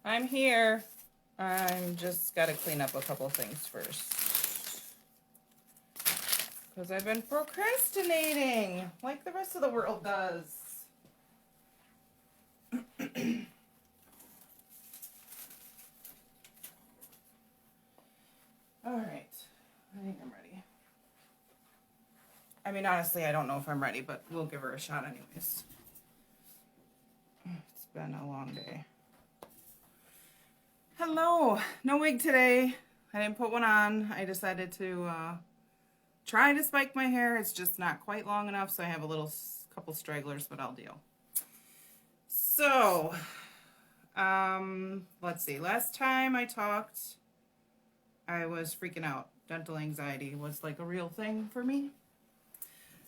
I'm here. I'm just got to clean up a couple things first. Because I've been procrastinating like the rest of the world does. All right. I think I'm ready. I mean, honestly, I don't know if I'm ready, but we'll give her a shot anyways. It's been a long day. Hello. No wig today. I didn't put one on. I decided to try to spike my hair. It's just not quite long enough, so I have a couple stragglers, but I'll deal. So, let's see. Last time I talked, I was freaking out. Dental anxiety was like a real thing for me.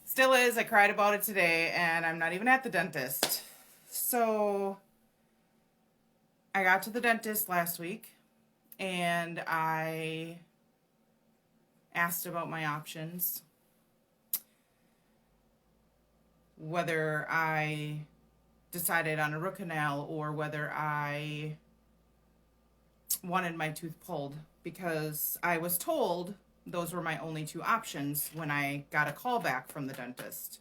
Still is. I cried about it today, and I'm not even at the dentist. So, I got to the dentist last week, and I asked about my options. Whether I decided on a root canal or whether I wanted my tooth pulled, because I was told those were my only two options when I got a call back from the dentist.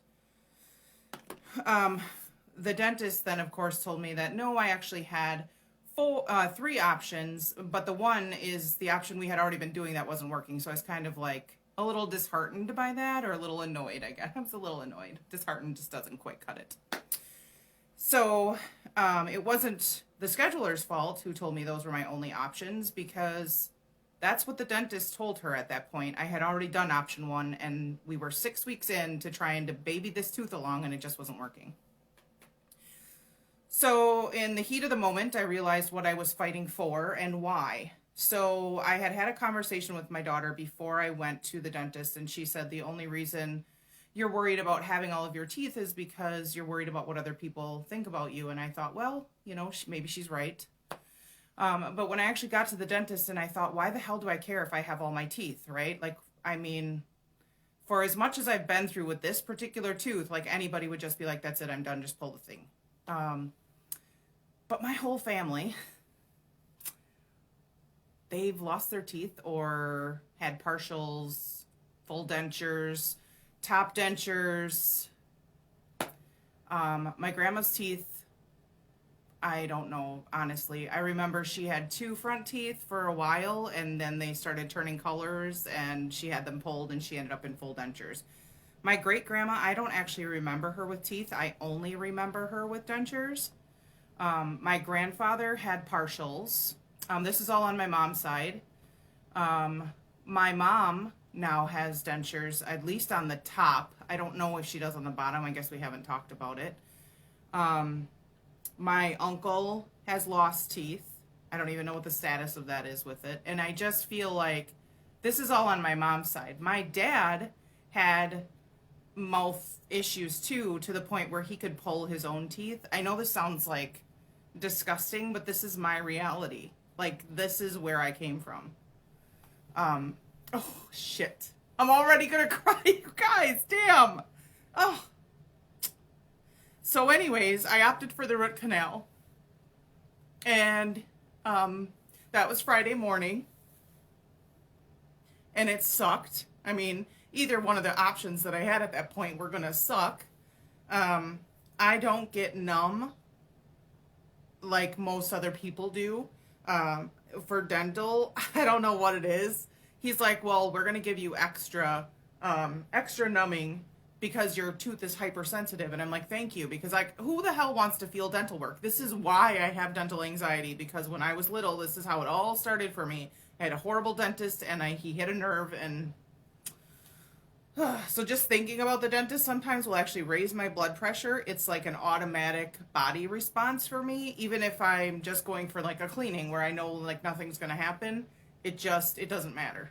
The dentist then, of course, told me that no, I actually had three options, but the one is the option we had already been doing that wasn't working. So I was kind of like a little disheartened by that, or a little annoyed, I guess. I was a little annoyed. Disheartened just doesn't quite cut it. So it wasn't the scheduler's fault who told me those were my only options, because that's what the dentist told her at that point. I had already done option one, and we were 6 weeks in to trying to baby this tooth along, and it just wasn't working. So in the heat of the moment, I realized what I was fighting for and why. So I had a conversation with my daughter before I went to the dentist, and she said the only reason you're worried about having all of your teeth is because you're worried about what other people think about you. And I thought, well, maybe she's right. But when I actually got to the dentist, and I thought, why the hell do I care if I have all my teeth, right? Like, I mean, for as much as I've been through with this particular tooth, like anybody would just be like, that's it, I'm done, just pull the thing. But my whole family, they've lost their teeth or had partials, full dentures, top dentures. My grandma's teeth, I don't know, honestly. I remember she had two front teeth for a while, and then they started turning colors, and she had them pulled, and she ended up in full dentures. My great-grandma, I don't actually remember her with teeth. I only remember her with dentures. My grandfather had partials. This is all on my mom's side. My mom now has dentures, at least on the top. I don't know if she does on the bottom. I guess we haven't talked about it. My uncle has lost teeth. I don't even know what the status of that is with it. And I just feel like this is all on my mom's side. My dad had mouth issues too, to the point where he could pull his own teeth. I know this sounds like disgusting, but this is my reality. Like, this is where I came from. Oh shit, I'm already gonna cry, you guys. Damn. Oh. So anyways, I opted for the root canal, and that was Friday morning, and it sucked. I mean, either one of the options that I had at that point were gonna suck. I don't get numb like most other people do. For dental, I don't know what it is. He's like, well, we're gonna give you extra numbing because your tooth is hypersensitive. And I'm like, thank you, because like, who the hell wants to feel dental work? This is why I have dental anxiety, because when I was little, this is how it all started for me. I had a horrible dentist, and he hit a nerve, and so just thinking about the dentist sometimes will actually raise my blood pressure. It's like an automatic body response for me, even if I'm just going for like a cleaning where I know like nothing's going to happen. It doesn't matter.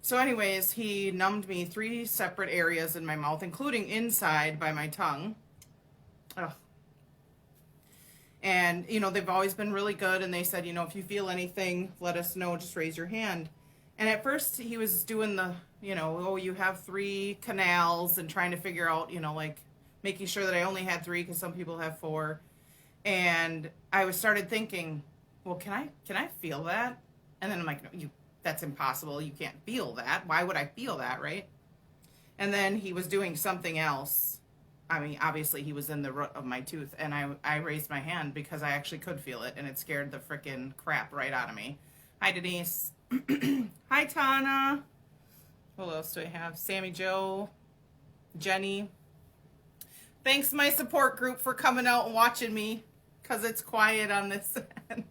So anyways, he numbed me 3 separate areas in my mouth, including inside by my tongue. Ugh. And, they've always been really good. And they said, if you feel anything, let us know, just raise your hand. And at first he was doing the, you have 3 canals, and trying to figure out, like making sure that I only had 3, because some people have 4. And I started thinking, well, can I feel that? And then I'm like, no, that's impossible. You can't feel that. Why would I feel that, right? And then he was doing something else. I mean, obviously he was in the root of my tooth, and I raised my hand because I actually could feel it, and it scared the freaking crap right out of me. Hi, Denise. Hi, Tana. Who else do I have? Sammy Joe, Jenny. Thanks, my support group, for coming out and watching me, because it's quiet on this end.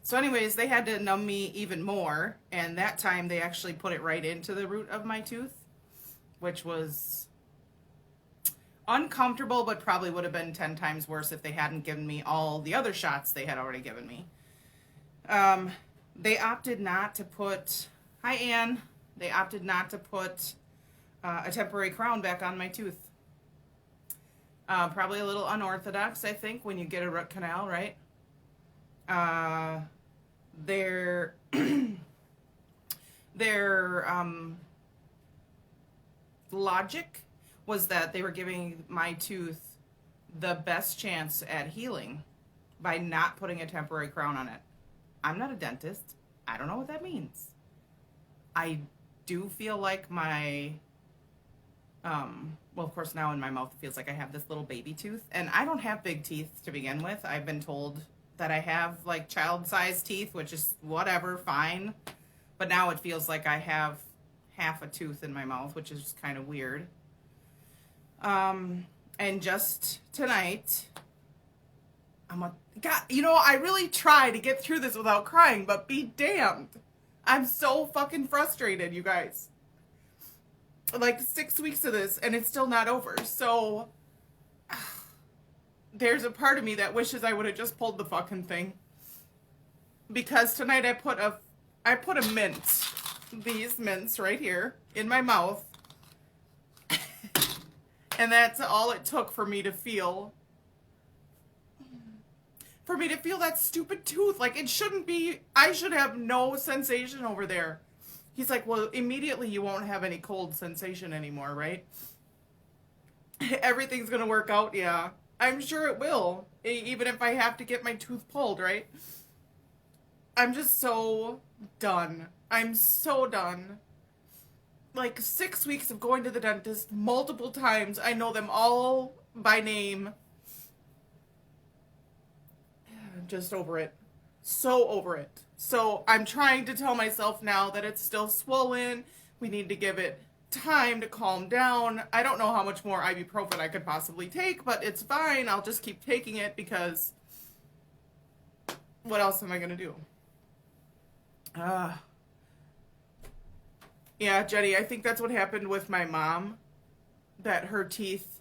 So anyways, they had to numb me even more, and that time they actually put it right into the root of my tooth, which was uncomfortable, but probably would have been 10 times worse if they hadn't given me all the other shots they had already given me. They opted not to put, hi Ann, they opted not to put a temporary crown back on my tooth. Probably a little unorthodox, I think, when you get a root canal, right? Their logic was that they were giving my tooth the best chance at healing by not putting a temporary crown on it. I'm not a dentist. I don't know what that means. I do feel like my, well, of course, now in my mouth it feels like I have this little baby tooth, and I don't have big teeth to begin with. I've been told that I have like child-sized teeth, which is whatever, fine. But now it feels like I have half a tooth in my mouth, which is kind of weird. And just tonight, God, you know, I really try to get through this without crying, but be damned. I'm so fucking frustrated, you guys. Like 6 weeks of this, and it's still not over. So there's a part of me that wishes I would have just pulled the fucking thing. Because tonight I put a mint, these mints right here, in my mouth. And that's all it took for me to feel that stupid tooth. Like, it shouldn't be, I should have no sensation over there. He's like, well, immediately you won't have any cold sensation anymore, right? Everything's gonna work out, yeah. I'm sure it will, even if I have to get my tooth pulled, right? I'm just so done. I'm so done. Like 6 weeks of going to the dentist multiple times. I know them all by name. Just over it. So over it. So I'm trying to tell myself now that it's still swollen. We need to give it time to calm down. I don't know how much more ibuprofen I could possibly take, but it's fine. I'll just keep taking it because what else am I going to do? Yeah, Jenny, I think that's what happened with my mom, that her teeth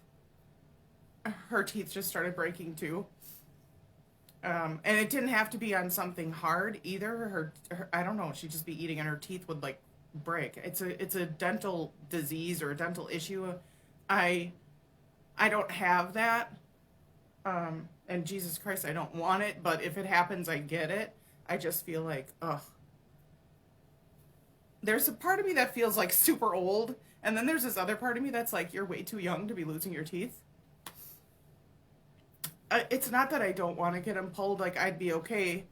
just started breaking too. And it didn't have to be on something hard either. Her I don't know, she'd just be eating and her teeth would like break. It's a dental disease or a dental issue. I don't have that. And Jesus Christ, I don't want it, but if it happens, I get it. I just feel like, ugh. There's a part of me that feels like super old, and then there's this other part of me that's like, you're way too young to be losing your teeth. It's not that I don't want to get them pulled, like I'd be okay,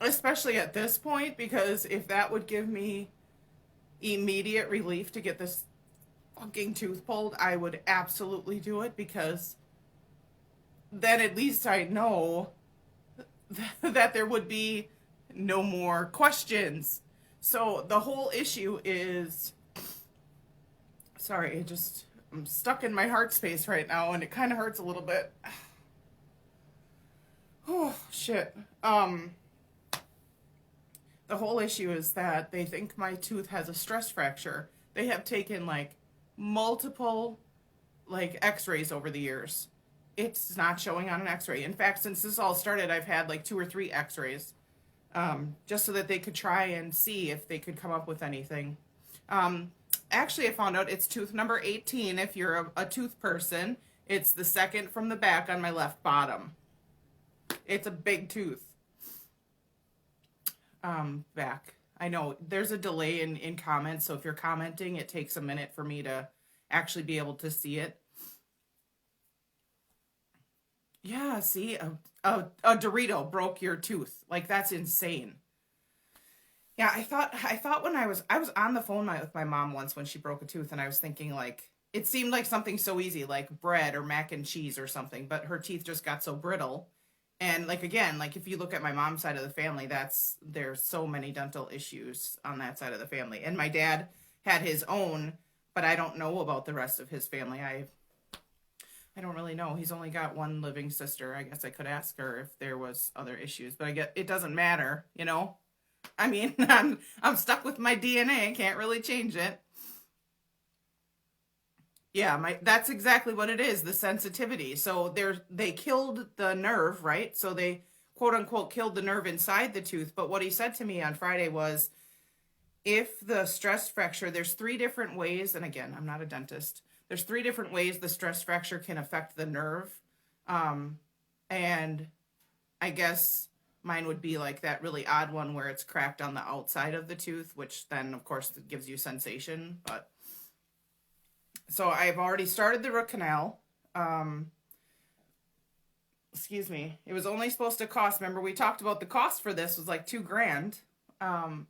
especially at this point, because if that would give me immediate relief to get this fucking tooth pulled, I would absolutely do it, because then at least I know that there would be no more questions. So the whole issue is, sorry, I'm stuck in my heart space right now, and it kind of hurts a little bit. Oh, shit. The whole issue is that they think my tooth has a stress fracture. They have taken, like, multiple, like, x-rays over the years. It's not showing on an x-ray. In fact, since this all started, I've had, like, 2 or 3 x-rays. Just so that they could try and see if they could come up with anything. Actually, I found out it's tooth number 18 if you're a tooth person. It's the second from the back on my left bottom. It's a big tooth. Back. I know there's a delay in comments, so if you're commenting, it takes a minute for me to actually be able to see it. Yeah, see, a Dorito broke your tooth. Like that's insane. Yeah, I thought when I was on the phone with my mom once when she broke a tooth, and I was thinking like it seemed like something so easy like bread or mac and cheese or something, but her teeth just got so brittle. And like again, like if you look at my mom's side of the family, there's so many dental issues on that side of the family. And my dad had his own, but I don't know about the rest of his family. I don't really know. He's only got one living sister. I guess I could ask her if there was other issues, but I get it doesn't matter, you know? I mean, I'm stuck with my DNA. Can't really change it. Yeah, my that's exactly what it is, the sensitivity. So they killed the nerve, right? So they quote unquote killed the nerve inside the tooth. But what he said to me on Friday was if the stress fracture, there's three different ways, and again, I'm not a dentist. There's three different ways the stress fracture can affect the nerve. Um, and I guess mine would be like that really odd one where it's cracked on the outside of the tooth, which then of course gives you sensation. But so I've already started the root canal. Um, Excuse me. It was only supposed to cost. Remember we talked about the cost for this was like 2 grand. Um,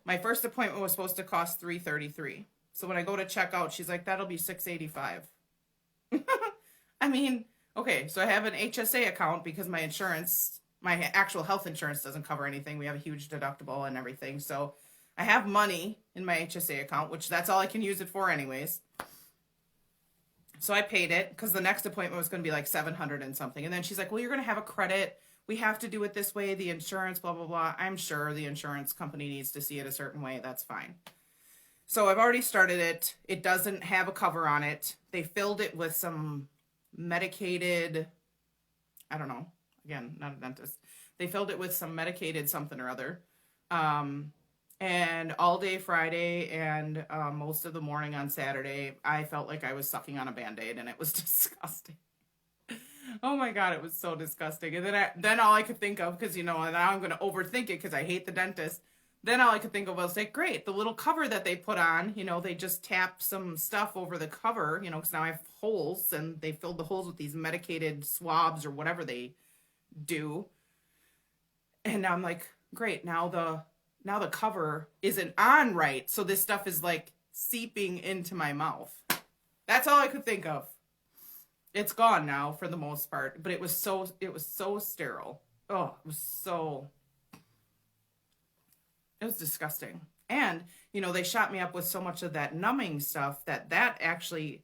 my first appointment was supposed to cost 333. So when I go to check out, she's like, "That'll be 685." I mean, okay, so I have an HSA account because my insurance, my actual health insurance doesn't cover anything. We have a huge deductible and everything. So I have money in my HSA account, which that's all I can use it for anyways. So I paid it because the next appointment was going to be like 700 and something. And then she's like, "Well, you're going to have a credit. We have to do it this way. The insurance, blah, blah, blah." I'm sure the insurance company needs to see it a certain way. That's fine. So I've already started it. It doesn't have a cover on it. They filled it with some medicated, I don't know, again, not a dentist. They filled it with some medicated something or other. Um, and all day Friday and most of the morning on Saturday, I felt like I was sucking on a Band-Aid and it was disgusting. Oh my God, it was so disgusting. And then all I could think of, because, now I'm going to overthink it because I hate the dentist. Then all I could think of was like, great, the little cover that they put on, they just tap some stuff over the cover, because now I have holes and they filled the holes with these medicated swabs or whatever they do. And now I'm like, great, now the cover isn't on right. So this stuff is like seeping into my mouth. That's all I could think of. It's gone now for the most part, but it was so sterile. Oh, it was disgusting. And, they shot me up with so much of that numbing stuff that actually,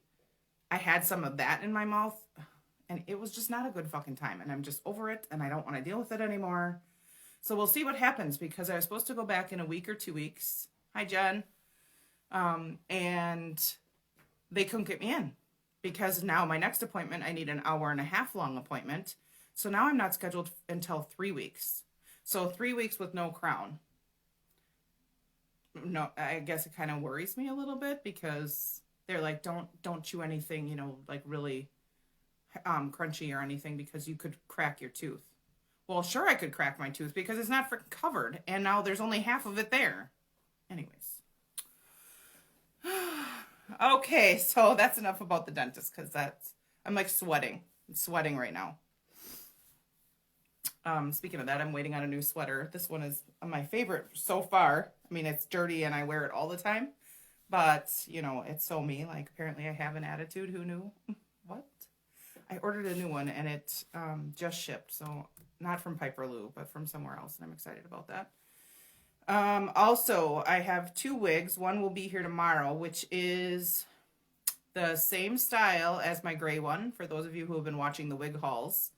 I had some of that in my mouth and it was just not a good fucking time. And I'm just over it and I don't want to deal with it anymore. So we'll see what happens because I was supposed to go back in a week or 2 weeks. Hi, Jen. And they couldn't get me in because now my next appointment, I need an hour and a half long appointment. So now I'm not scheduled until 3 weeks. So 3 weeks with no crown. No, I guess it kind of worries me a little bit because they're like, don't chew anything, like really crunchy or anything because you could crack your tooth. Well, sure, I could crack my tooth because it's not freaking covered, and now there's only half of it there. Anyways. Okay, so that's enough about the dentist because I'm like sweating. I'm sweating right now. Speaking of that, I'm waiting on a new sweater. This one is my favorite so far. I mean, it's dirty and I wear it all the time, but it's so me. Like, apparently I have an attitude. Who knew? What? I ordered a new one and it just shipped, so not from Piper Lou, but from somewhere else, and I'm excited about that. Also, I have 2 wigs. One will be here tomorrow, which is the same style as my gray one, for those of you who have been watching the wig hauls.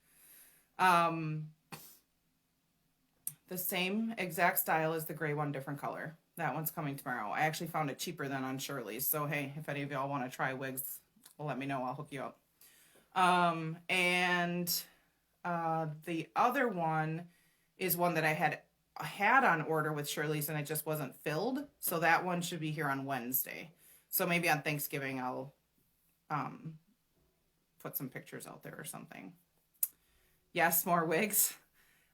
The same exact style as the gray one, different color. That one's coming tomorrow. I actually found it cheaper than on Shirley's, so hey, if any of y'all want to try wigs, well, let me know. I'll hook you up. The other one is one that I had on order with Shirley's and it just wasn't filled. So that one should be here on Wednesday. So maybe on Thanksgiving I'll put some pictures out there or something. Yes, more wigs.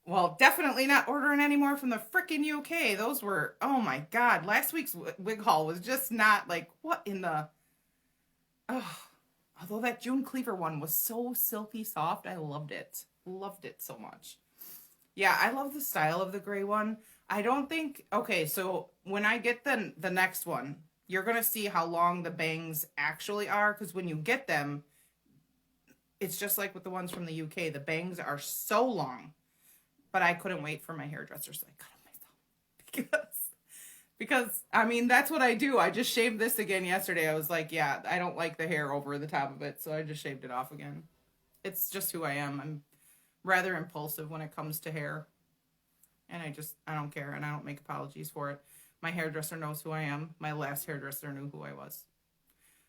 Well, definitely not ordering any more from the frickin' UK. Those were, oh my God, last week's wig haul was just not like, what in the, oh Although that June Cleaver one was so silky soft, I loved it. Loved it so much. Yeah, I love the style of the gray one. I don't think, okay, so when I get the next one, you're going to see how long the bangs actually are, because when you get them, it's just like with the ones from the UK. The bangs are so long, but I couldn't wait for my hairdresser, so I cut them myself. Because I mean, that's what I do. I just shaved this again yesterday. I was like, yeah, I don't like the hair over the top of it, so I just shaved it off again. It's just who I am. I'm rather impulsive when it comes to hair. And I don't care, and I don't make apologies for it. My hairdresser knows who I am. My last hairdresser knew who I was.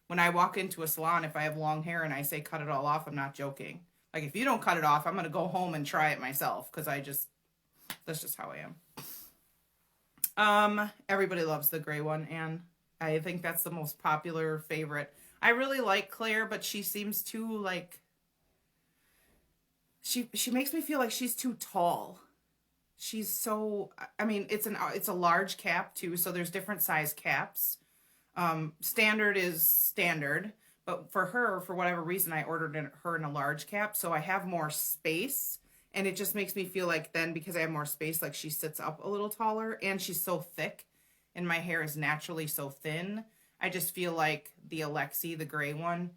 When I walk into a salon, if I have long hair and I say cut it all off, I'm not joking. Like, if you don't cut it off, I'm going to go home and try it myself, because that's just how I am. Everybody loves the gray one, and I think that's the most popular favorite. I really like Claire, but she seems too, like, she makes me feel like she's too tall. She's so, I mean, it's a large cap too, so there's different size caps. Standard is standard, but for her, for whatever reason, I ordered her in a large cap, so I have more space, and it just makes me feel like then, because I have more space, like she sits up a little taller, and she's so thick, and my hair is naturally so thin. I just feel like the Alexi, the gray one,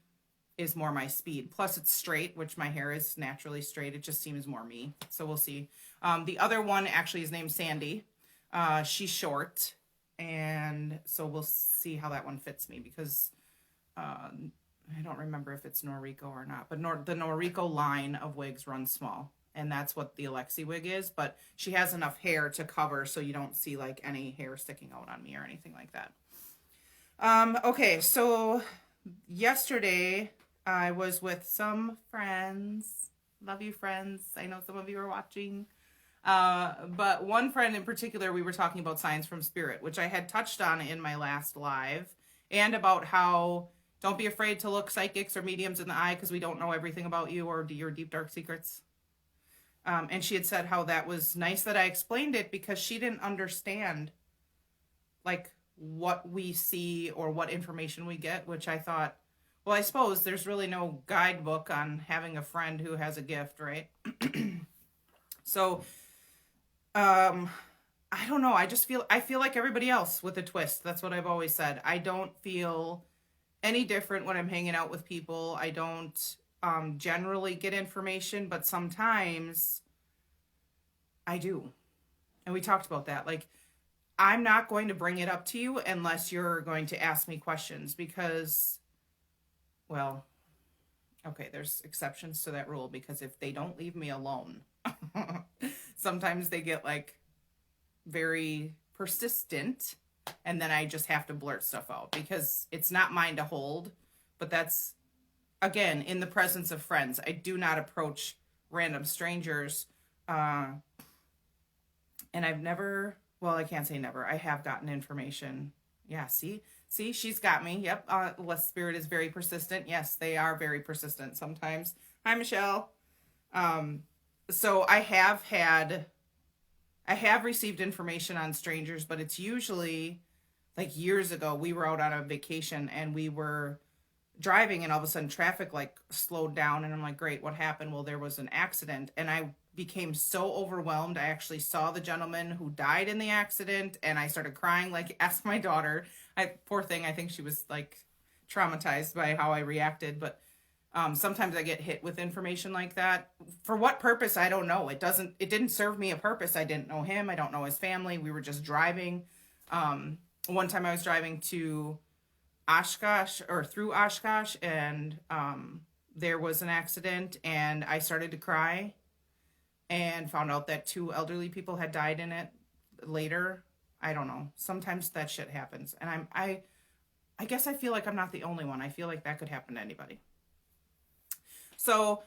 is more my speed. Plus it's straight, which my hair is naturally straight. It just seems more me. So we'll see. The other one actually is named Sandy. She's short. And so we'll see how that one fits me, because I don't remember if it's Noriko or not. But the Noriko line of wigs runs small. And that's what the Alexi wig is. But she has enough hair to cover so you don't see like any hair sticking out on me or anything like that. Okay, so yesterday I was with some friends. Love you, friends. I know some of you are watching. But one friend in particular, we were talking about signs from spirit, which I had touched on in my last live, and about how don't be afraid to look psychics or mediums in the eye, because we don't know everything about you or your deep, dark secrets. And she had said how that was nice that I explained it, because she didn't understand like what we see or what information we get, which I thought, well, I suppose there's really no guidebook on having a friend who has a gift, right? So, I don't know. I feel like everybody else with a twist. That's what I've always said. I don't feel any different when I'm hanging out with people. I don't generally get information, but sometimes I do. And we talked about that. Like, I'm not going to bring it up to you unless you're going to ask me questions, because, well, okay, there's exceptions to that rule, because if they don't leave me alone, sometimes they get like very persistent, and then I just have to blurt stuff out, because it's not mine to hold. But that's, again, in the presence of friends. I do not approach random strangers. And I've never, well, I can't say never. I have gotten information. Yeah, see, she's got me. Yep. Less Spirit is very persistent. Yes, they are very persistent sometimes. Hi, Michelle. So I have received information on strangers, but it's usually like years ago. We were out on a vacation and we were driving, and all of a sudden traffic like slowed down, and I'm like, great, what happened? Well, there was an accident, and I became so overwhelmed. I actually saw the gentleman who died in the accident, and I started crying. Like, ask my daughter. Poor thing, I think she was like traumatized by how I reacted. But sometimes I get hit with information like that. For what purpose, I don't know. It didn't serve me a purpose. I didn't know him. I don't know his family. We were just driving. One time I was driving to Oshkosh, or through Oshkosh, and there was an accident, and I started to cry, and found out that 2 elderly people had died in it later. I don't know. Sometimes that shit happens. And I guess I feel like I'm not the only one. I feel like that could happen to anybody. So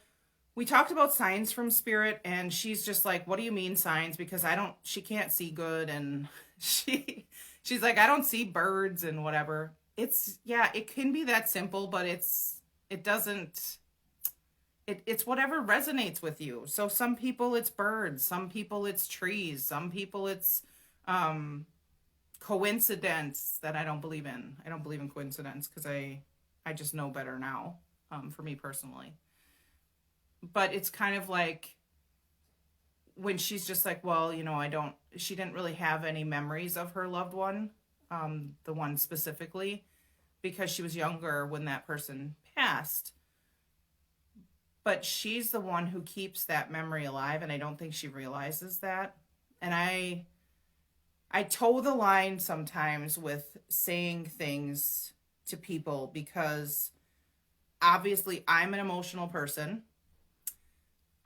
we talked about signs from spirit, and she's just like, what do you mean signs? Because she can't see good. And she's like, I don't see birds and whatever. It can be that simple, but it's whatever resonates with you. So some people it's birds, some people it's trees, some people it's coincidence that I don't believe in. I don't believe in coincidence, because I just know better now. for me personally. But it's kind of like when she's just like, well, she didn't really have any memories of her loved one, the one specifically, because she was younger when that person passed. But she's the one who keeps that memory alive, and I don't think she realizes that. And I toe the line sometimes with saying things to people because obviously I'm an emotional person.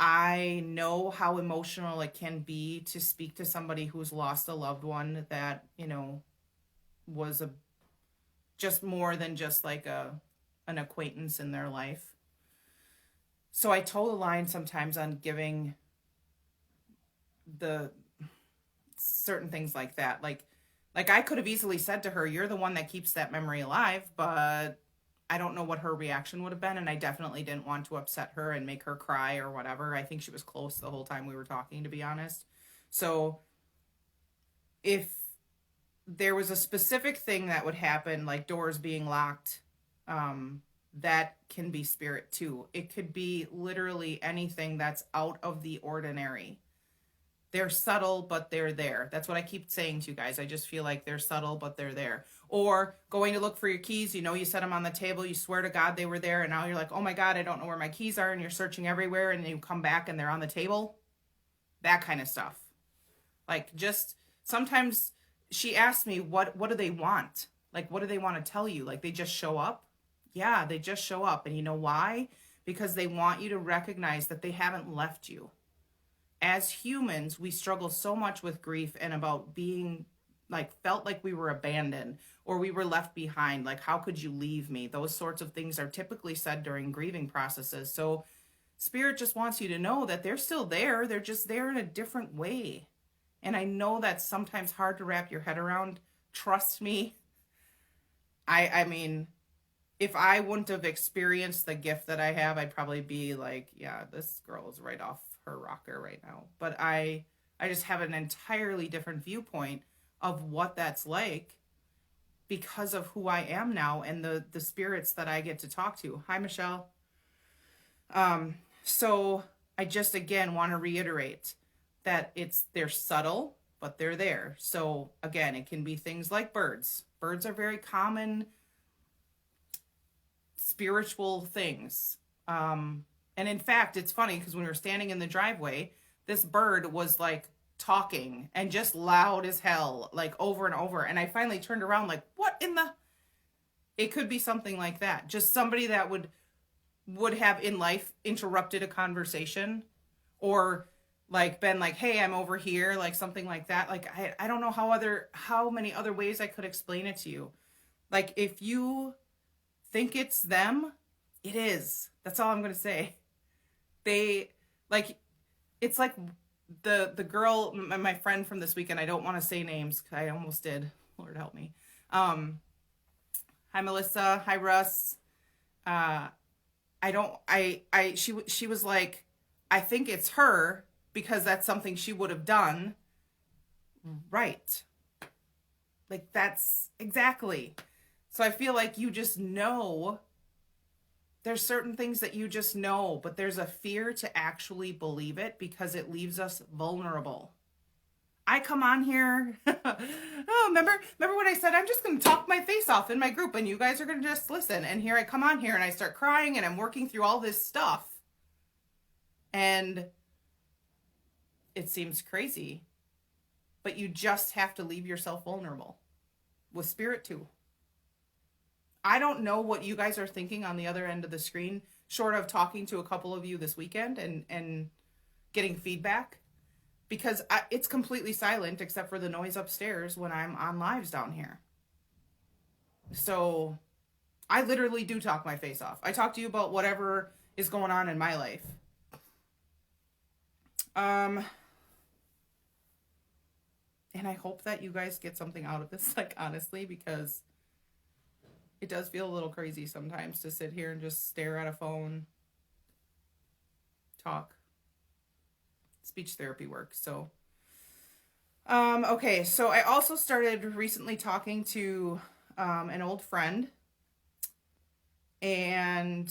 I know how emotional it can be to speak to somebody who's lost a loved one that, was just more than just like an acquaintance in their life. So I toe the line sometimes on giving the certain things like that. Like I could have easily said to her, you're the one that keeps that memory alive, but I don't know what her reaction would have been, and I definitely didn't want to upset her and make her cry or whatever. I think she was close the whole time we were talking, to be honest. So if there was a specific thing that would happen, like doors being locked, that can be spirit too. It could be literally anything that's out of the ordinary. They're subtle, but they're there. That's what I keep saying to you guys. I just feel like they're subtle, but they're there. Or going to look for your keys. You set them on the table. You swear to God they were there. And now you're like, oh my God, I don't know where my keys are. And you're searching everywhere. And you come back and they're on the table. That kind of stuff. Like just sometimes she asked me, what do they want? Like, what do they want to tell you? Like they just show up? Yeah, they just show up. And you know why? Because they want you to recognize that they haven't left you. As humans, we struggle so much with grief and about being felt like we were abandoned or we were left behind. Like, how could you leave me? Those sorts of things are typically said during grieving processes. So Spirit just wants you to know that they're still there. They're just there in a different way. And I know that's sometimes hard to wrap your head around. Trust me. I mean, if I wouldn't have experienced the gift that I have, I'd probably be like, yeah, this girl is right off her rocker right now. But I just have an entirely different viewpoint of what that's like because of who I am now and the spirits that I get to talk to. Hi, Michelle. So I just again want to reiterate that they're subtle, but they're there. So again, it can be things like birds. Birds are very common spiritual things. And in fact, it's funny because when we were standing in the driveway, this bird was like talking and just loud as hell, like over and over. And I finally turned around like, what in the... It could be something like that. Just somebody that would have in life interrupted a conversation or like been like, hey, I'm over here, like something like that. Like, I don't know how many other ways I could explain it to you. Like, if you think it's them, it is. That's all I'm going to say. They like, it's like the girl, my friend from this weekend, I don't want to say names. I almost did. Lord help me. Hi, Melissa. Hi, Russ. She was like, I think it's her because that's something she would have done. Right. Like that's exactly. So I feel like you just know there's certain things that you just know, but there's a fear to actually believe it because it leaves us vulnerable. I come on here. Oh, remember when I said I'm just going to talk my face off in my group and you guys are going to just listen. And here I come on here and I start crying and I'm working through all this stuff. And it seems crazy, but you just have to leave yourself vulnerable with spirit too. I don't know what you guys are thinking on the other end of the screen, short of talking to a couple of you this weekend and getting feedback. Because it's completely silent except for the noise upstairs when I'm on lives down here. So I literally do talk my face off. I talk to you about whatever is going on in my life. And I hope that you guys get something out of this, like honestly, because it does feel a little crazy sometimes to sit here and just stare at a phone, talk. Speech therapy work. So, okay. So I also started recently talking to, an old friend, and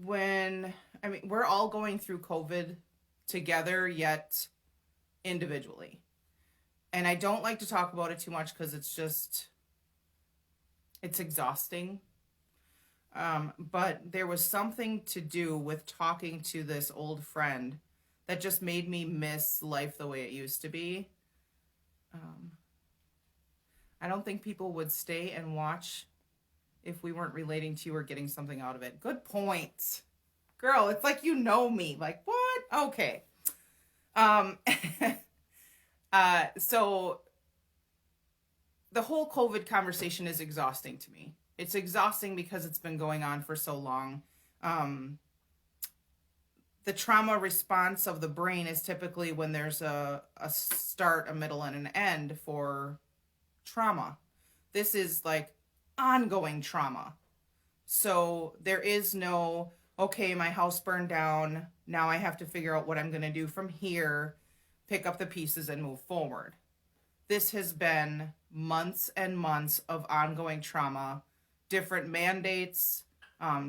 we're all going through COVID together, yet individually. And I don't like to talk about it too much because it's exhausting. But there was something to do with talking to this old friend that just made me miss life the way it used to be. I don't think people would stay and watch if we weren't relating to you or getting something out of it. Good point. Girl, it's like you know me. Like, what? Okay. Um so the whole COVID conversation is exhausting to me. It's exhausting because it's been going on for so long. The trauma response of the brain is typically when there's a start, a middle, and an end for trauma. This is like ongoing trauma. So there is no, okay, my house burned down. Now I have to figure out what I'm going to do from here, pick up the pieces, and move forward. This has been months and months of ongoing trauma, different mandates,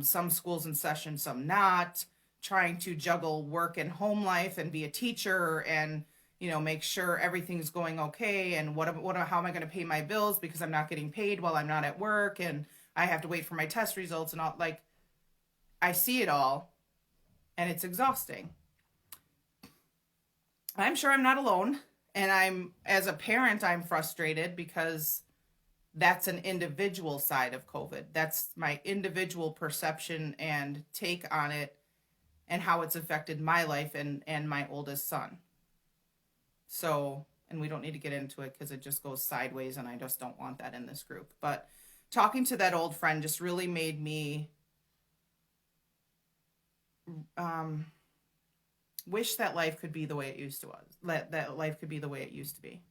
some schools in session, some not, trying to juggle work and home life and be a teacher and, make sure everything's going okay. And how am I going to pay my bills because I'm not getting paid while I'm not at work and I have to wait for my test results and all. Like, I see it all and it's exhausting. I'm sure I'm not alone. And as a parent, I'm frustrated because that's an individual side of COVID. That's my individual perception and take on it and how it's affected my life and my oldest son. So, and we don't need to get into it because it just goes sideways and I just don't want that in this group. But talking to that old friend just really made me wish that life could be the way it used to was. That life could be the way it used to be.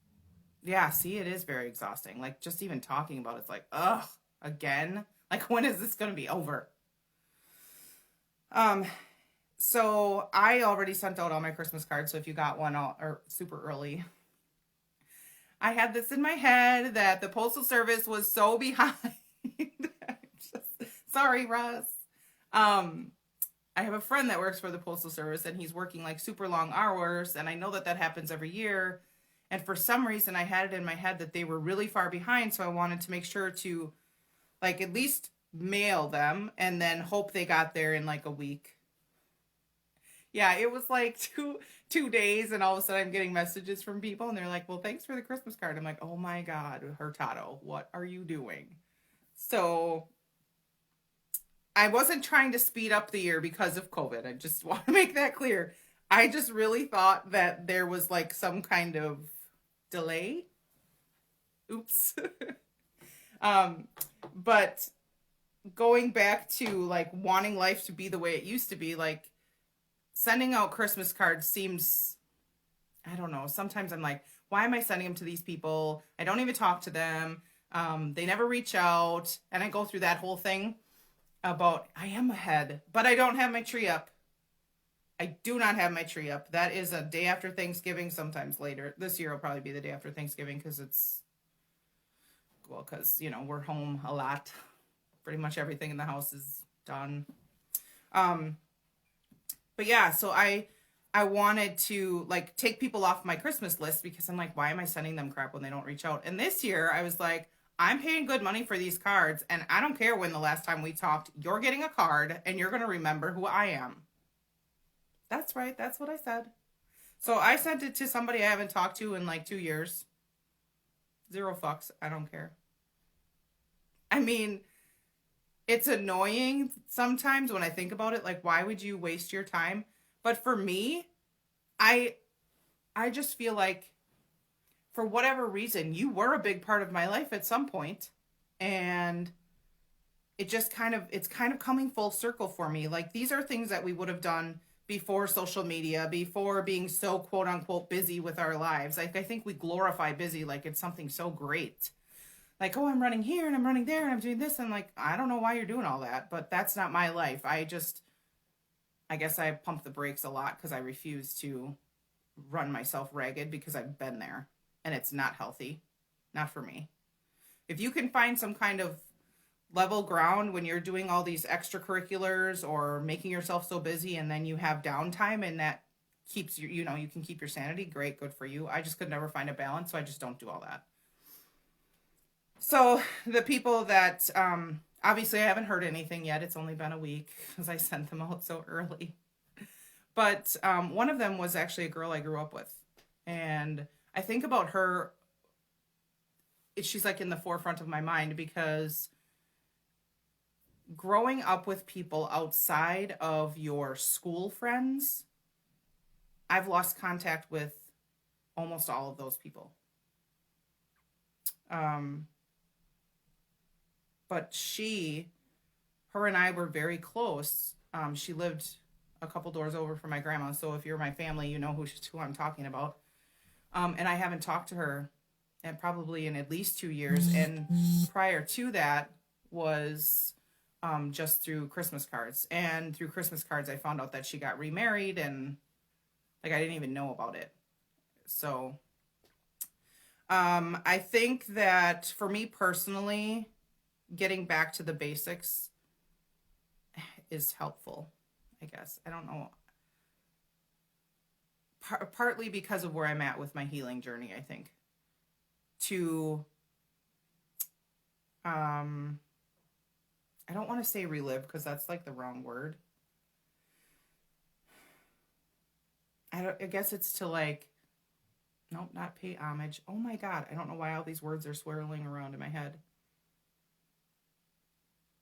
Yeah, see, it is very exhausting. Like, just even talking about it's like, ugh, again? Like, when is this going to be over? So I already sent out all my Christmas cards, so if you got one or super early. I had this in my head that the Postal Service was so behind. Sorry, Russ. I have a friend that works for the Postal Service, and he's working like super long hours, and I know that happens every year. And for some reason, I had it in my head that they were really far behind, so I wanted to make sure to, like, at least mail them and then hope they got there in like a week. Yeah, it was like two days, and all of a sudden I'm getting messages from people, and they're like, well, thanks for the Christmas card. I'm like, oh my God, Hurtado, what are you doing? So I wasn't trying to speed up the year because of COVID. I just want to make that clear. I just really thought that there was like some kind of delay. Oops. But going back to like wanting life to be the way it used to be, like sending out Christmas cards seems, I don't know. Sometimes I'm like, why am I sending them to these people? I don't even talk to them. They never reach out. And I go through that whole thing about I am ahead, but I don't have my tree up. I do not have my tree up. That is a day after Thanksgiving, sometimes later. This year will probably be the day after Thanksgiving because we're home a lot. Pretty much everything in the house is done. But yeah, so I wanted to like take people off my Christmas list because I'm like, why am I sending them crap when they don't reach out? And this year I was like, I'm paying good money for these cards, and I don't care when the last time we talked. You're getting a card, and you're going to remember who I am. That's right. That's what I said. So I sent it to somebody I haven't talked to in like 2 years. 0 fucks. I don't care. I mean, it's annoying sometimes when I think about it. Like, why would you waste your time? But for me, I just feel like for whatever reason, you were a big part of my life at some point, and it's kind of coming full circle for me. Like, these are things that we would have done before social media, before being so quote unquote busy with our lives. Like, I think we glorify busy like it's something so great. Like, oh, I'm running here and I'm running there and I'm doing this. And like, I don't know why you're doing all that, but that's not my life. I guess I pump the brakes a lot because I refuse to run myself ragged because I've been there. And it's not healthy. Not for me. If you can find some kind of level ground when you're doing all these extracurriculars or making yourself so busy and then you have downtime and that keeps you, you can keep your sanity. Great, good for you. I just could never find a balance, so I just don't do all that. So the people that, obviously I haven't heard anything yet. It's only been a week because I sent them out so early. But one of them was actually a girl I grew up with. And I think about her, she's like in the forefront of my mind because growing up with people outside of your school friends, I've lost contact with almost all of those people. But her and I were very close. She lived a couple doors over from my grandma. So if you're my family, you know who I'm talking about. And I haven't talked to her probably in at least 2 years. And prior to that was just through Christmas cards. And through Christmas cards, I found out that she got remarried and like I didn't even know about it. So I think that for me personally, getting back to the basics is helpful, I guess. I don't know. Partly because of where I'm at with my healing journey, I think. To, I don't want to say relive because that's like the wrong word. I guess it's to like, nope, not pay homage. Oh my God, I don't know why all these words are swirling around in my head.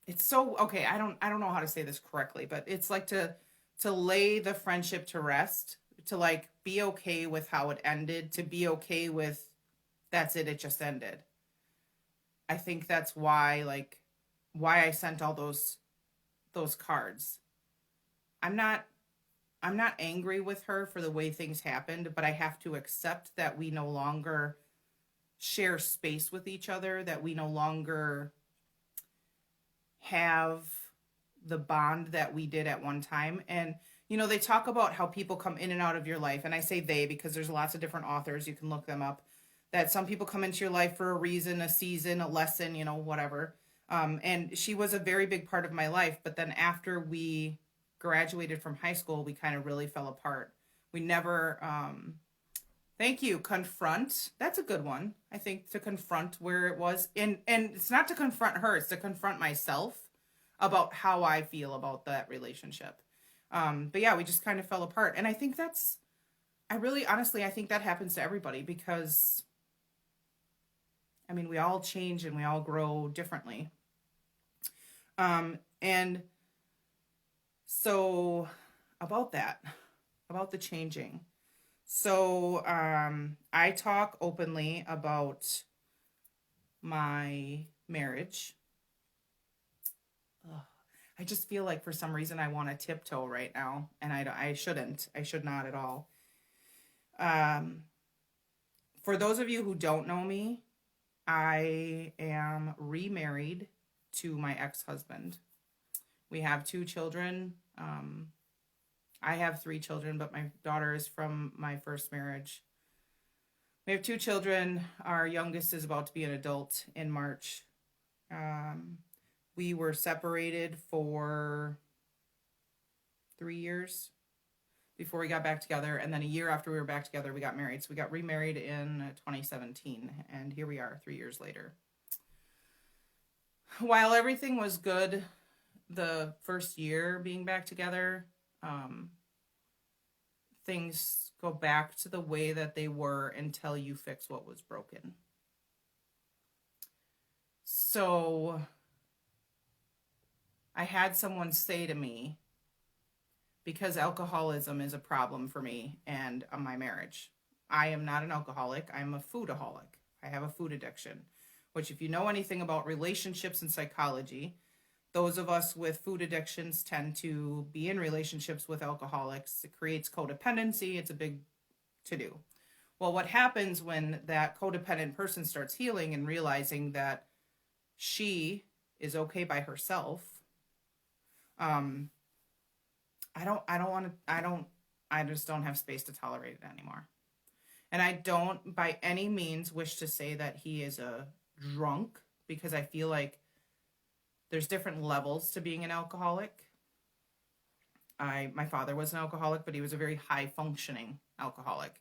It's so, okay, I don't know how to say this correctly, but it's like to lay the friendship to rest, to like be okay with how it ended, to be okay with that's it, it just ended. I think that's why I sent all those cards. I'm not angry with her for the way things happened, but I have to accept that we no longer share space with each other, that we no longer have the bond that we did at one time. And they talk about how people come in and out of your life, and I say they because there's lots of different authors, you can look them up, that some people come into your life for a reason, a season, a lesson, whatever. And she was a very big part of my life, but then after we graduated from high school, we kind of really fell apart. We never, thank you, confront. That's a good one. I think to confront where it was. And it's not to confront her, it's to confront myself about how I feel about that relationship. But yeah, we just kind of fell apart. And I think honestly, I think that happens to everybody because, I mean, we all change and we all grow differently. And so about the changing. So I talk openly about my marriage. Ugh. I just feel like for some reason I want to tiptoe right now, and I shouldn't. I should not at all. For those of you who don't know me, I am remarried to my ex-husband. We have 2 children. I have 3 children, but my daughter is from my first marriage. We have 2 children. Our youngest is about to be an adult in March. We were separated for 3 years before we got back together. And then a year after we were back together, we got married. So we got remarried in 2017. And here we are 3 years later. While everything was good the first year being back together, things go back to the way that they were until you fix what was broken. So I had someone say to me, because alcoholism is a problem for me and my marriage. I am not an alcoholic. I'm a foodaholic. I have a food addiction, which if you know anything about relationships and psychology, those of us with food addictions tend to be in relationships with alcoholics. It creates codependency. It's a big to-do. Well, what happens when that codependent person starts healing and realizing that she is okay by herself? I just don't have space to tolerate it anymore. And I don't by any means wish to say that he is a drunk, because I feel like There's different levels to being an alcoholic. My father was an alcoholic, but he was a very high functioning alcoholic.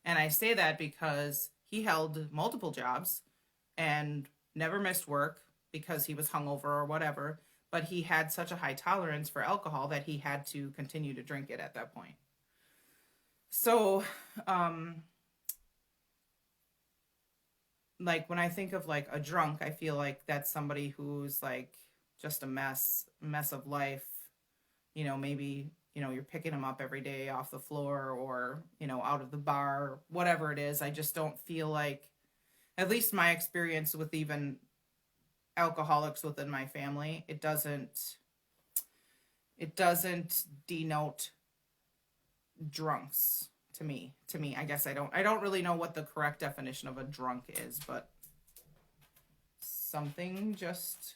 And I say that because he held multiple jobs and never missed work because he was hungover or whatever, but he had such a high tolerance for alcohol that he had to continue to drink it at that point. So, like when I think of like a drunk, I feel like that's somebody who's like just a mess of life. Maybe, you're picking them up every day off the floor or, out of the bar, whatever it is. I just don't feel like, at least my experience with even alcoholics within my family, it doesn't denote drunks to me. I guess I don't really know what the correct definition of a drunk is, but something just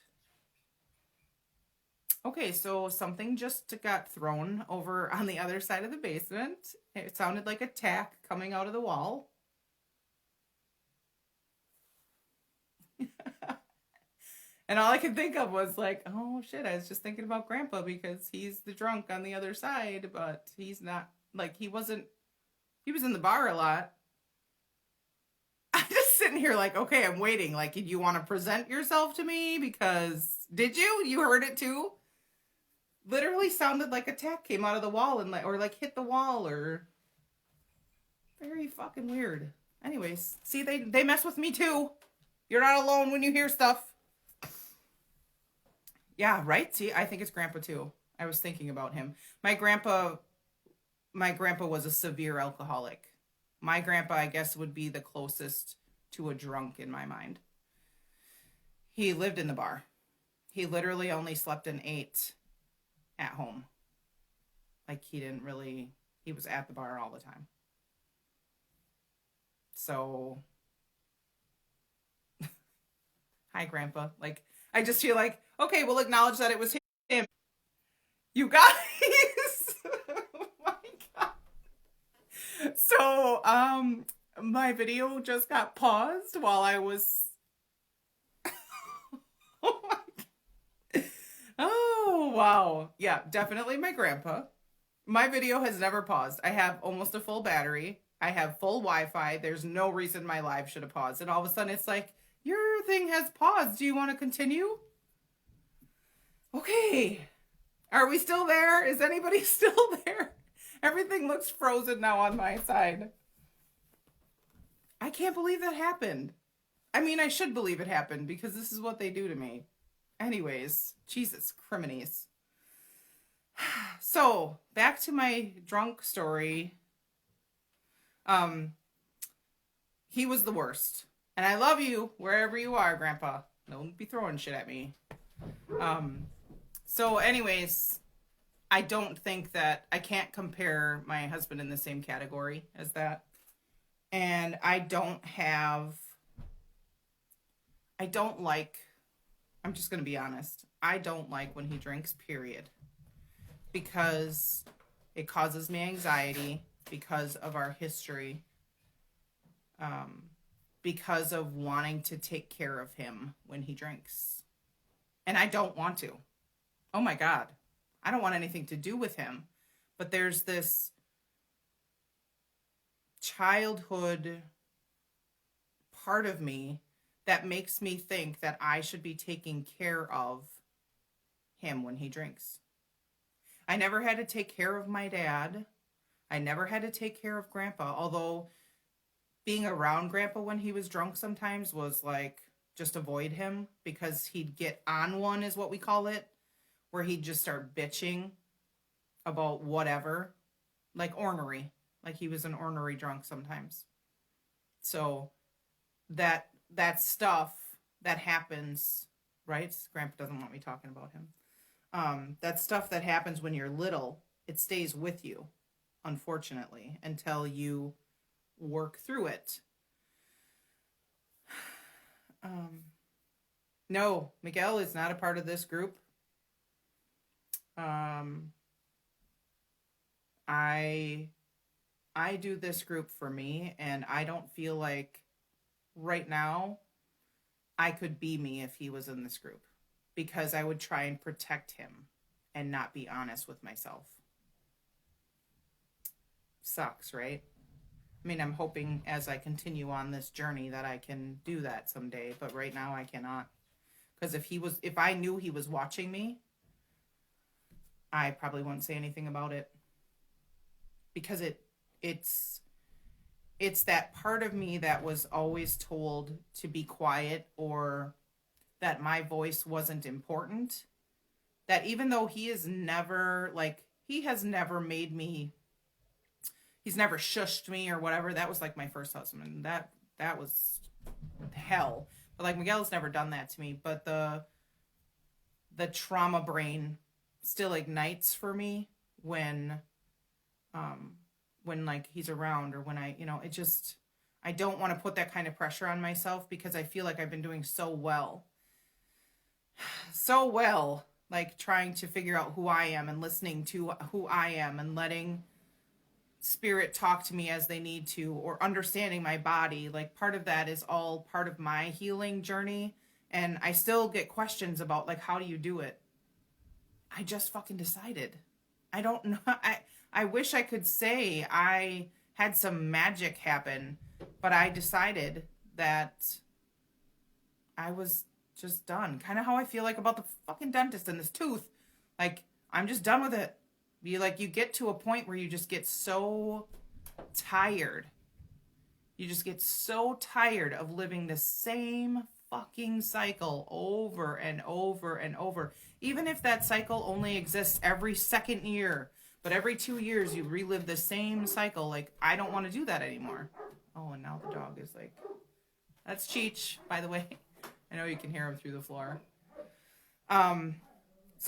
okay, so something just got thrown over on the other side of the basement. It sounded like a tack coming out of the wall. And all I could think of was like, oh shit, I was just thinking about Grandpa because he's the drunk on the other side, but he's not, like, he was in the bar a lot. I'm just sitting here like, okay, I'm waiting. Like, did you want to present yourself to me? Because did you? You heard it too? Literally sounded like a tack came out of the wall and or like hit the wall or very fucking weird. Anyways, see, they mess with me too. You're not alone when you hear stuff. Yeah, right? See, I think it's Grandpa too. I was thinking about him. My grandpa was a severe alcoholic. My grandpa, I guess, would be the closest to a drunk in my mind. He lived in the bar. He literally only slept and ate at home. Like he was at the bar all the time. So, hi, Grandpa. Like, I just feel like, okay, we'll acknowledge that it was him. You guys. Oh my God. So, my video just got paused while I was. Oh my. Oh, wow. Yeah, definitely my grandpa. My video has never paused. I have almost a full battery. I have full Wi-Fi. There's no reason my live should have paused. And all of a sudden it's like, your thing has paused. Do you want to continue? Okay. Are we still there? Is anybody still there? Everything looks frozen now on my side. I can't believe that happened. I mean, I should believe it happened because this is what they do to me. Anyways, Jesus criminies. So, back to my drunk story. He was the worst. And I love you wherever you are, Grandpa. Don't be throwing shit at me. So anyways, I don't think that I can't compare my husband in the same category as that. And I don't like, I'm just going to be honest. I don't like when he drinks, period. Because it causes me anxiety because of our history. Because of wanting to take care of him when he drinks. And I don't want to. Oh my God. I don't want anything to do with him. But there's this childhood part of me that makes me think that I should be taking care of him when he drinks. I never had to take care of my dad. I never had to take care of Grandpa, although being around Grandpa when he was drunk sometimes was like, just avoid him because he'd get on one, is what we call it, where he'd just start bitching about whatever, like ornery, like he was an ornery drunk sometimes. So that stuff that happens, right? Grandpa doesn't want me talking about him. That stuff that happens when you're little, it stays with you, unfortunately, until you work through it. No, Miguel is not a part of this group. I do this group for me, and I don't feel like right now I could be me if he was in this group, because I would try and protect him and not be honest with myself. Sucks, right? I mean, I'm hoping as I continue on this journey that I can do that someday, but right now I cannot. Because if I knew he was watching me, I probably wouldn't say anything about it. Because it's that part of me that was always told to be quiet, or that my voice wasn't important. That even though he has never made me, he's never shushed me or whatever. That was like my first husband. That was hell. But like Miguel's never done that to me. But the trauma brain still ignites for me when like he's around, or when I don't want to put that kind of pressure on myself, because I feel like I've been doing so well, like trying to figure out who I am and listening to who I am and letting spirit talk to me as they need to, or understanding my body. Like part of that is all part of my healing journey. And I still get questions about like, how do you do it? I just fucking decided. I don't know. I wish I could say I had some magic happen, but I decided that I was just done. Kind of how I feel like about the fucking dentist and this tooth. Like, I'm just done with it. You get to a point where you just get so tired. You just get so tired of living the same fucking cycle over and over and over. Even if that cycle only exists every second year, but every 2 years you relive the same cycle. Like, I don't want to do that anymore. Oh, and now the dog is like, that's Cheech, by the way. I know you can hear him through the floor. So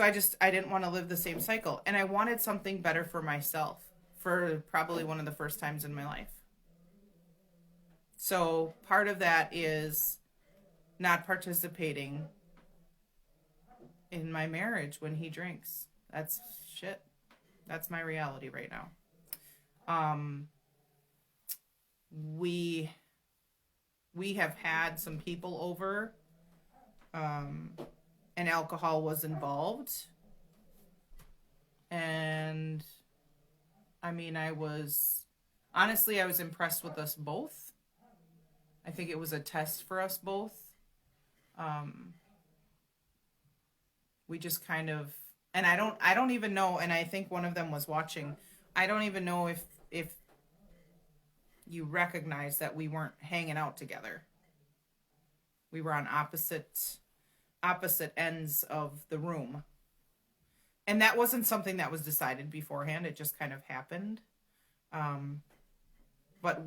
I didn't want to live the same cycle. And I wanted something better for myself for probably one of the first times in my life. So part of that is not participating in my marriage when he drinks. That's shit. That's my reality right now. We have had some people over, and alcohol was involved. And I mean, I was impressed with us both. I think it was a test for us both. We just kind of, and I don't even know, and I think one of them was watching. I don't even know if you recognize that we weren't hanging out together. We were on opposite ends of the room. And that wasn't something that was decided beforehand. It just kind of happened. But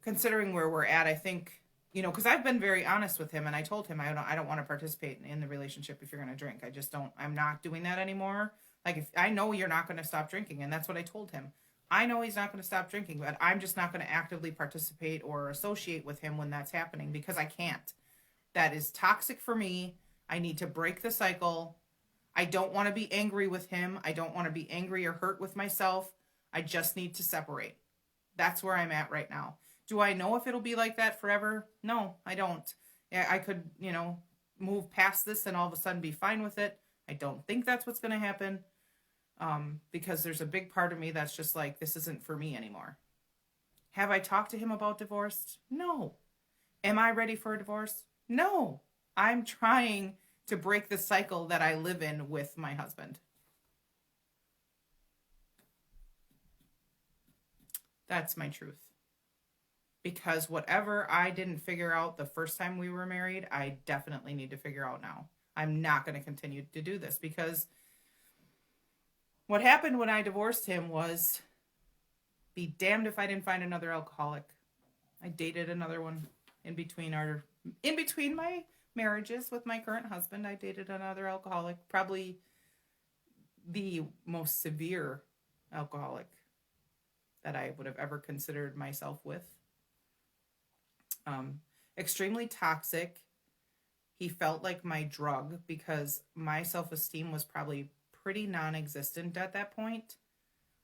considering where we're at, I think, because I've been very honest with him, and I told him I don't want to participate in the relationship if you're going to drink. I'm not doing that anymore. Like, if I know you're not going to stop drinking, and that's what I told him. I know he's not going to stop drinking, but I'm just not going to actively participate or associate with him when that's happening, because I can't. That is toxic for me. I need to break the cycle. I don't want to be angry with him. I don't want to be angry or hurt with myself. I just need to separate. That's where I'm at right now. Do I know if it'll be like that forever? No, I don't. I could, move past this and all of a sudden be fine with it. I don't think that's what's going to happen. Because there's a big part of me that's just like, this isn't for me anymore. Have I talked to him about divorce? No. Am I ready for a divorce? No. I'm trying to break the cycle that I live in with my husband. That's my truth. Because whatever I didn't figure out the first time we were married, I definitely need to figure out now. I'm not going to continue to do this, because what happened when I divorced him was, be damned if I didn't find another alcoholic. I dated another one in between my marriages with my current husband. I dated another alcoholic, probably the most severe alcoholic that I would have ever considered myself with. Extremely toxic. He felt like my drug, because my self-esteem was probably pretty non-existent at that point.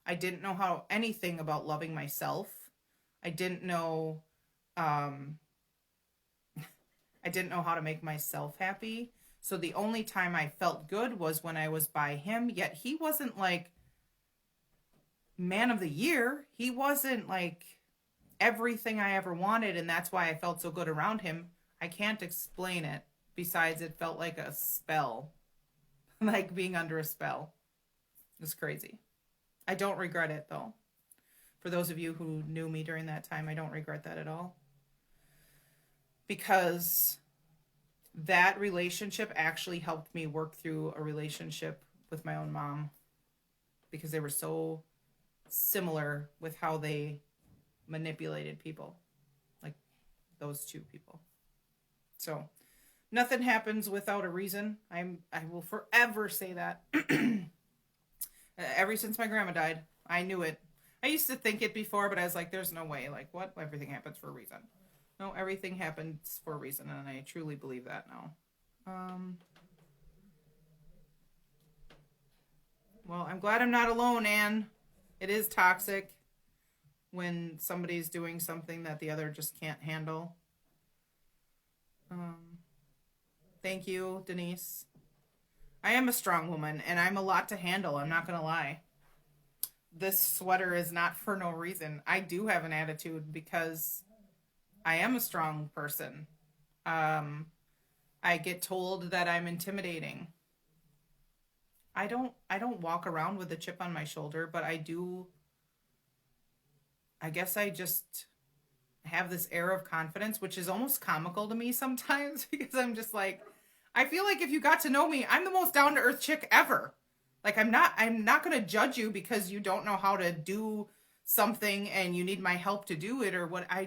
I didn't know anything about loving myself. I didn't know how to make myself happy. So the only time I felt good was when I was by him, yet he wasn't like man of the year. He wasn't like everything I ever wanted, and that's why I felt so good around him. I can't explain it. Besides, it felt like a spell, like being under a spell. It's crazy. I don't regret it though. For those of you who knew me during that time, I don't regret that at all. Because that relationship actually helped me work through a relationship with my own mom. Because they were so similar with how they manipulated people. Like those two people. So nothing happens without a reason. I will forever say that. Ever since my grandma died, I knew it. I used to think it before, but I was like, there's no way. Like, what? Everything happens for a reason. No, everything happens for a reason, and I truly believe that now. Well, I'm glad I'm not alone, Anne. It is toxic when somebody's doing something that the other just can't handle. Thank you, Denise. I am a strong woman, and I'm a lot to handle. I'm not going to lie. This sweater is not for no reason. I do have an attitude because I am a strong person. I get told that I'm intimidating. I don't walk around with a chip on my shoulder, but I do. I guess I just have this air of confidence, which is almost comical to me sometimes because I'm just like, I feel like if you got to know me, I'm the most down to earth chick ever. Like I'm not going to judge you because you don't know how to do something and you need my help to do it or what. I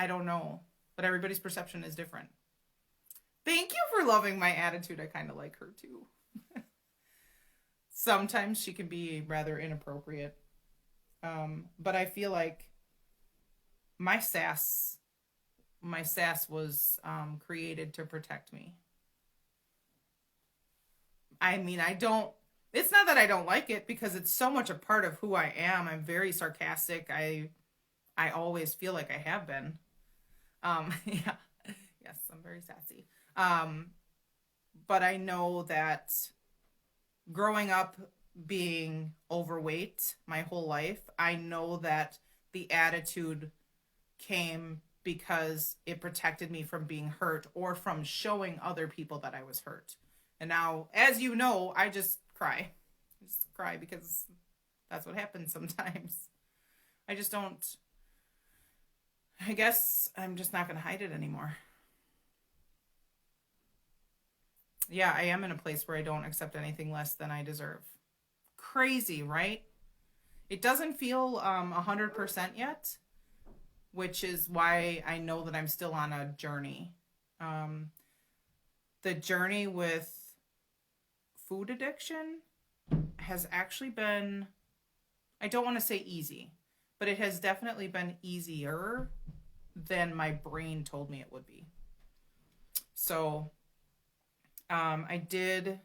don't know. But everybody's perception is different. Thank you for loving my attitude. I kind of like her too. Sometimes she can be rather inappropriate. But I feel like my sass was created to protect me. I mean, it's not that I don't like it because it's so much a part of who I am. I'm very sarcastic. I always feel like I have been. Yeah. Yes, I'm very sassy. But I know that growing up being overweight my whole life, I know that the attitude came because it protected me from being hurt or from showing other people that I was hurt. And now, as you know, I just cry. I just cry because that's what happens sometimes. I guess I'm just not going to hide it anymore. Yeah, I am in a place where I don't accept anything less than I deserve. Crazy, right? It doesn't feel 100% yet, which is why I know that I'm still on a journey. The journey with food addiction has actually been, I don't want to say easy, but it has definitely been easier than my brain told me it would be. So I did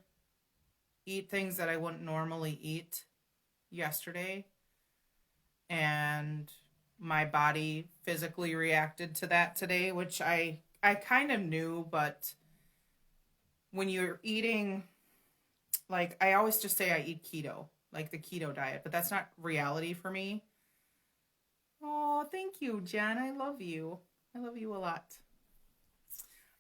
eat things that I wouldn't normally eat yesterday, and my body physically reacted to that today, which I kind of knew, but when you're eating, like, I always just say I eat keto, like the keto diet, but that's not reality for me. Oh, thank you, Jen. I love you. I love you a lot.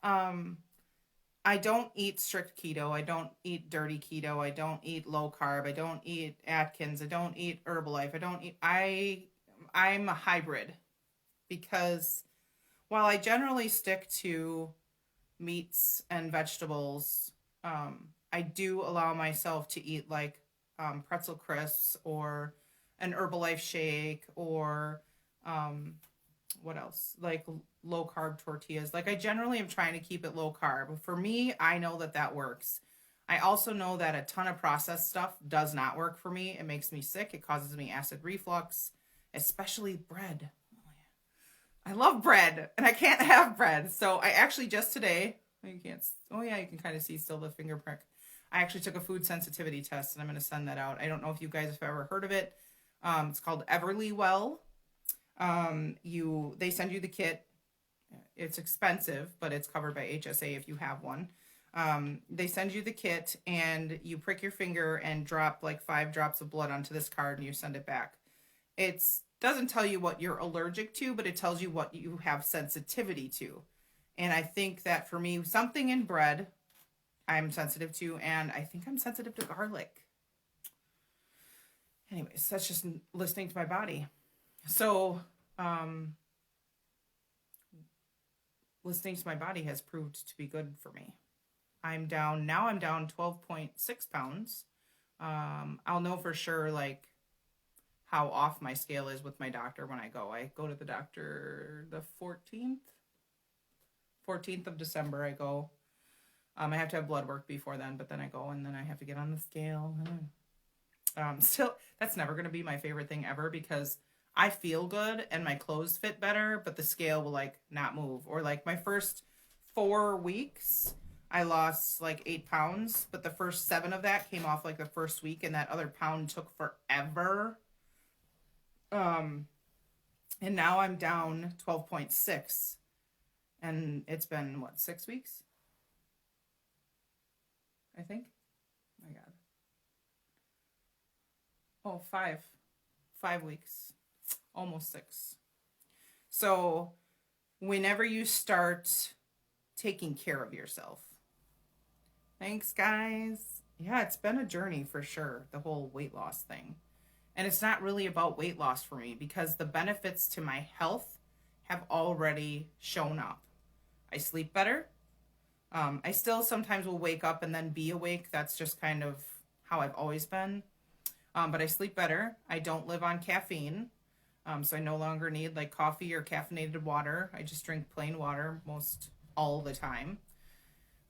I don't eat strict keto. I don't eat dirty keto. I don't eat low carb. I don't eat Atkins. I don't eat Herbalife. I'm a hybrid because while I generally stick to meats and vegetables, I do allow myself to eat like pretzel crisps or an Herbalife shake or what else? Like low carb tortillas. Like I generally am trying to keep it low carb. For me, I know that works. I also know that a ton of processed stuff does not work for me. It makes me sick. It causes me acid reflux, especially bread. I love bread and I can't have bread. So I actually just today, you can't, oh yeah, you can kind of see still the finger prick. I actually took a food sensitivity test and I'm going to send that out. I don't know if you guys have ever heard of it. It's called Everlywell. They send you the kit It's expensive, but it's covered by HSA if you have one. They send you the kit and you prick your finger and drop like 5 drops of blood onto this card and you send it back. It doesn't tell you what you're allergic to, but it tells you what you have sensitivity to. And I think that for me, something in bread I'm sensitive to, and I think I'm sensitive to garlic. Anyways, that's just listening to my body. So, listening to my body has proved to be good for me. I'm down 12.6 pounds. I'll know for sure, like, how off my scale is with my doctor when I go. I go to the doctor the 14th of December. I go. I have to have blood work before then, but then I go and then I have to get on the scale. Still, that's never going to be my favorite thing ever because I feel good and my clothes fit better, but the scale will like not move. Or like my first 4 weeks, I lost like 8 pounds, but the first 7 of that came off like the first week, and that other pound took forever. And now I'm down 12.6, and it's been what, 6 weeks? I think. Oh my God. Oh, 5. 5 weeks. Almost 6. So whenever you start taking care of yourself. Thanks, guys. Yeah, it's been a journey for sure, the whole weight loss thing. And it's not really about weight loss for me because the benefits to my health have already shown up. I sleep better. I still sometimes will wake up and then be awake. That's just kind of how I've always been. But I sleep better. I don't live on caffeine. So I no longer need like coffee or caffeinated water. I just drink plain water most all the time.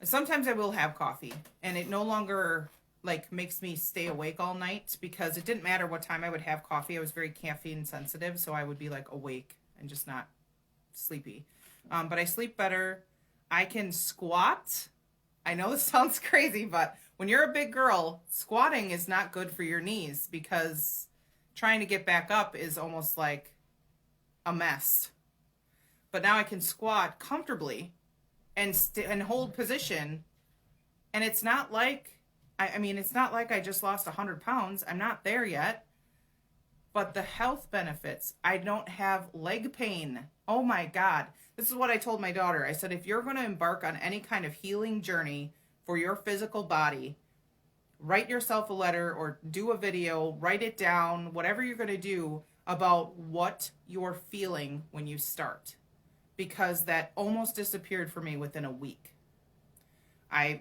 Sometimes I will have coffee, and it no longer like makes me stay awake all night because it didn't matter what time I would have coffee. I was very caffeine sensitive, so I would be like awake and just not sleepy. But I sleep better. I can squat. I know this sounds crazy, but when you're a big girl, squatting is not good for your knees because trying to get back up is almost like a mess. But now I can squat comfortably and hold position. And it's not like, it's not like I just lost 100 pounds. I'm not there yet. But the health benefits, I don't have leg pain. Oh my God. This is what I told my daughter. I said, if you're going to embark on any kind of healing journey for your physical body, write yourself a letter or do a video, write it down, whatever you're going to do about what you're feeling when you start. Because that almost disappeared for me within a week.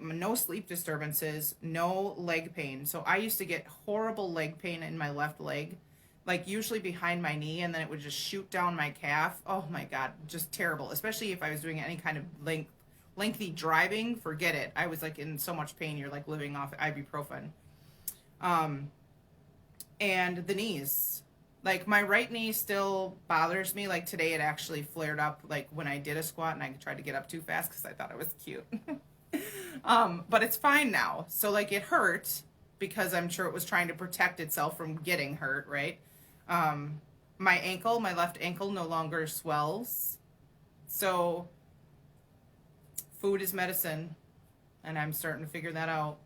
No sleep disturbances, no leg pain. So I used to get horrible leg pain in my left leg, like usually behind my knee, and then it would just shoot down my calf. Oh my God, just terrible. Especially if I was doing any kind of lengthy driving, forget it. I was like in so much pain, you're like living off ibuprofen. And the knees. Like my right knee still bothers me. Like today it actually flared up like when I did a squat and I tried to get up too fast because I thought it was cute. But it's fine now. So like it hurt because I'm sure it was trying to protect itself from getting hurt, right? My left ankle no longer swells. So food is medicine, and I'm starting to figure that out.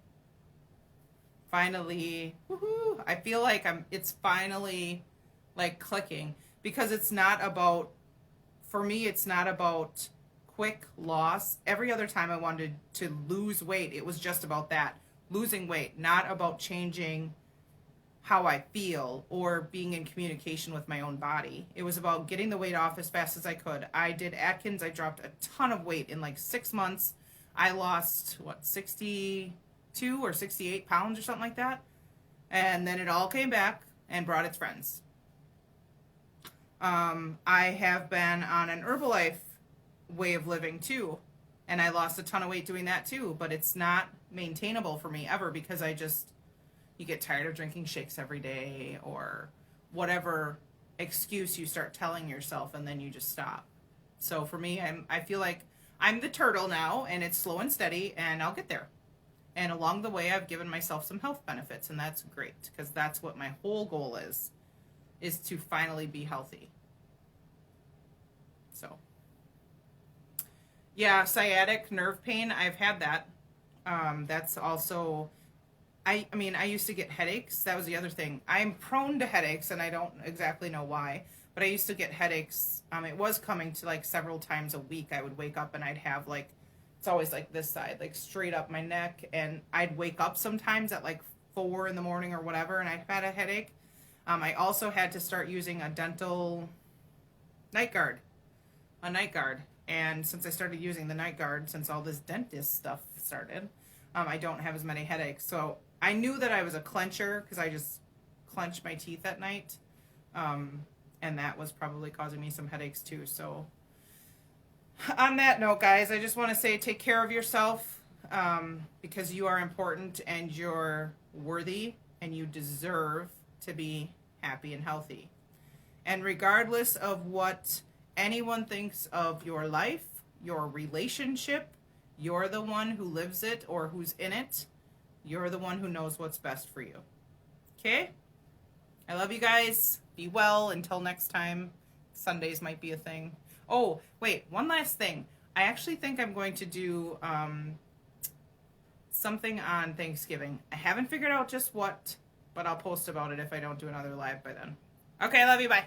Finally, woohoo! I feel like it's finally like clicking because it's not about, for me, it's not about quick loss. Every other time I wanted to lose weight, it was just about that, losing weight, not about changing how I feel or being in communication with my own body. It was about getting the weight off as fast as I could. I did Atkins. I dropped a ton of weight in like 6 months. I lost 62 or 68 pounds or something like that. And then it all came back and brought its friends. I have been on an Herbalife way of living too. And I lost a ton of weight doing that too, but it's not maintainable for me ever because you get tired of drinking shakes every day or whatever excuse you start telling yourself and then you just stop. So for me, I feel like I'm the turtle now and it's slow and steady and I'll get there. And along the way, I've given myself some health benefits, and that's great because that's what my whole goal is to finally be healthy. So Yeah, sciatic nerve pain. I've had that. That's also, I mean, I used to get headaches. That was the other thing. I'm prone to headaches, and I don't exactly know why, but I used to get headaches. It was coming to like several times a week. I would wake up and I'd have like, it's always like this side, like straight up my neck, and I'd wake up sometimes at like 4 in the morning or whatever, and I'd had a headache. I also had to start using a dental night guard, a night guard. And since I started using the night guard, since all this dentist stuff started, I don't have as many headaches. So I knew that I was a clencher because I just clenched my teeth at night. And that was probably causing me some headaches too. So on that note, guys, I just want to say take care of yourself, because you are important and you're worthy and you deserve to be happy and healthy. And regardless of what anyone thinks of your life, your relationship, you're the one who lives it or who's in it. You're the one who knows what's best for you. Okay? I love you guys. Be well until next time. Sundays might be a thing. Oh, wait, one last thing. I actually think I'm going to do something on Thanksgiving. I haven't figured out just what, but I'll post about it if I don't do another live by then. Okay, I love you. Bye.